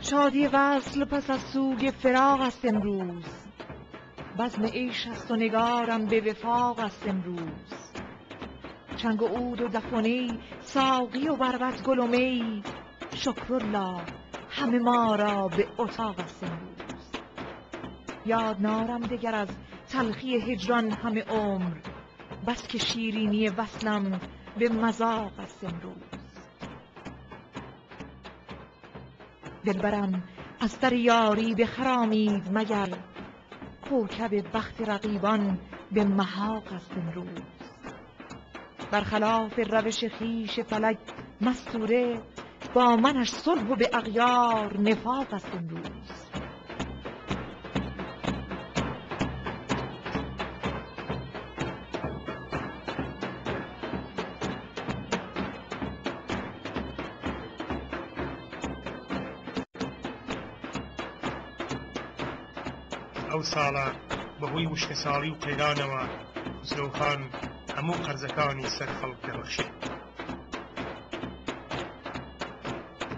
شادی وصل پس از سوگ فراق است امروز، بزم عیش است و نگارم به وفاق است امروز. چنگ و عود و دف و نی، ساقی و بربط گل و می، شکرالله همه ما را به اتاق است امروز. یاد نارم دگر از تلخی هجران همه عمر، بس که شیرینی وصلم به مذاق است امروز. دلبرم از در یاری بخرامید مگر، کوکب بخت رقیبان به محاق است امروز. برخلاف روش خویش فلک مستوره، با منش صلح و به اغیار نفاق است امروز. ئەو ساڵە بەهۆی وشکە ساڵی و قەیرانەوە خسرۆ خان هەموو قەرزەکانی سەر خەڵک دەبەخشێت.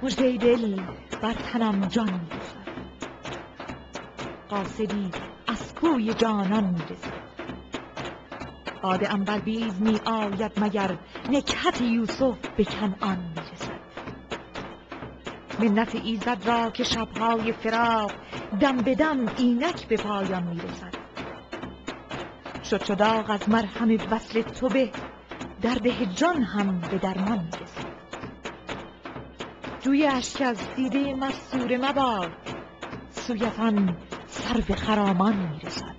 مژدەی دل بر تنم جان می‌رسد، قاصدی از کوی جانان می‌رسد. باد عنبربیز می آید مگر، نکهت یوسف به کنعان می‌رسد. منت ایزد را که شب‌های فراق، دم به دم اینک به پایان می‌رسد. شد داغ از مرهم وصل تو به، درد هجران هم به درمان می‌رسد. جوی اشک از دیده مستوره مباد، سویت آن سرو خرامان می‌رسد.